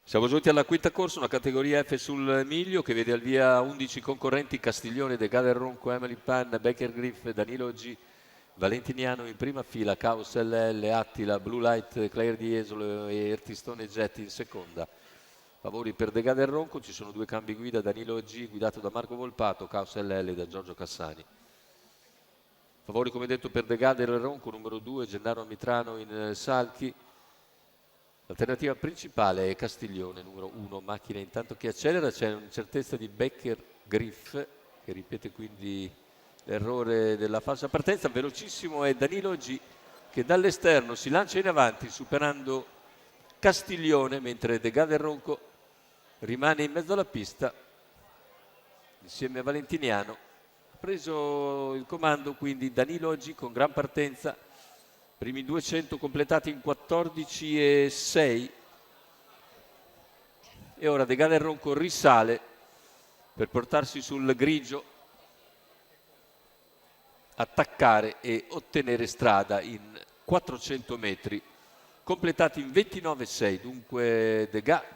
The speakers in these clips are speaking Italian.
Siamo giunti alla quinta corsa, una categoria F sul miglio che vede al via 11 concorrenti: Castiglione, De Gade Ronco, Emily Pan, Becker Griff, Danilo G, Valentiniano in prima fila, Caos LL, Attila, Blue Light, Claire Di Esolo e Ertistone Jet in seconda. Favori per De Gade Ronco, ci sono due cambi guida: Danilo G guidato da Marco Volpato, Caos LL da Giorgio Cassani. Favori come detto per De Gade Ronco, numero 2 Gennaro Mitrano in salchi. L'alternativa principale è Castiglione, numero 1, macchina intanto che accelera. C'è un'incertezza di Becker Griff, che ripete quindi l'errore della falsa partenza. Velocissimo è Danilo G, che dall'esterno si lancia in avanti superando Castiglione, mentre De Gade Ronco rimane in mezzo alla pista insieme a Valentiniano. Ha preso il comando quindi Danilo G con gran partenza. Primi 200 completati in 14,6 e ora De Gade Ronco risale per portarsi sul grigio, attaccare e ottenere strada in 400 metri completati in 29,6. Dunque De Gade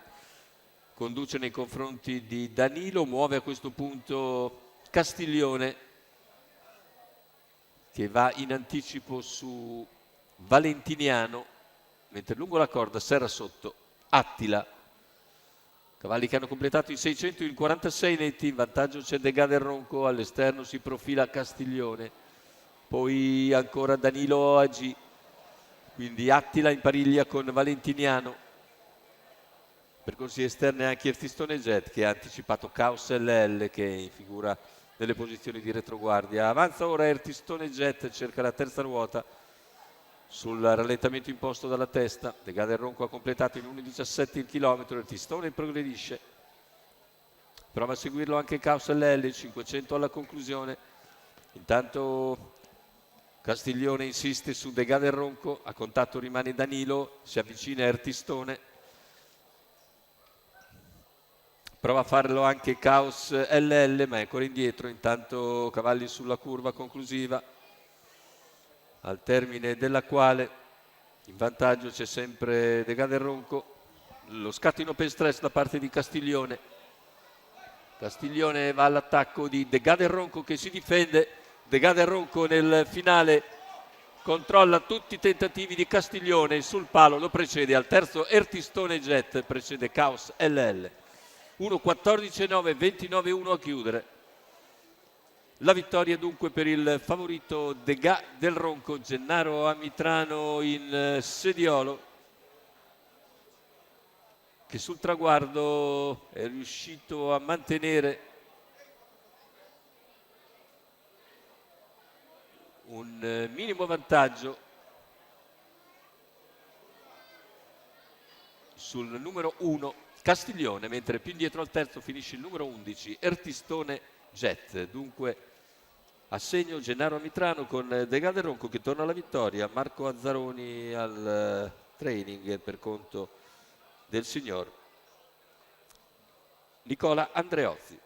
conduce nei confronti di Danilo, muove a questo punto Castiglione che va in anticipo su Valentiniano, mentre lungo la corda serra sotto Attila. Cavalli che hanno completato i 600 in 46 netti. In vantaggio c'è De Gade Ronco, all'esterno si profila Castiglione, poi ancora Danilo AG, quindi Attila in pariglia con Valentiniano. Percorsi esterni anche Ertistone Jet, che ha anticipato Caos LL, che figura nelle posizioni di retroguardia. Avanza ora Ertistone Jet, cerca la terza ruota sul rallentamento imposto dalla testa. De Gade Ronco ha completato in 1,17 il chilometro. Ertistone progredisce, prova a seguirlo anche Caos LL, 500 alla conclusione. Intanto Castiglione insiste su De Gade Ronco, a contatto rimane Danilo, si avvicina Ertistone, prova a farlo anche Caos LL, ma è ancora indietro. Intanto cavalli sulla curva conclusiva, al termine della quale in vantaggio c'è sempre De Gade Ronco. Lo scatto in open stress da parte di Castiglione. Castiglione va all'attacco di De Gade Ronco che si difende. De Gade Ronco nel finale controlla tutti i tentativi di Castiglione, sul palo lo precede al terzo Ertistone Jet, precede Caos LL. 1,14,9, 29,1 a chiudere. La vittoria dunque per il favorito De Gade Ronco. Gennaro Amitrano in sediolo, che sul traguardo è riuscito a mantenere un minimo vantaggio sul numero 1 Castiglione, mentre più indietro al terzo finisce il numero 11 Ertistone Jet. Dunque a segno Gennaro Amitrano con De Gade Ronco che torna alla vittoria, Marco Azzaroni al training per conto del signor Nicola Andreozzi.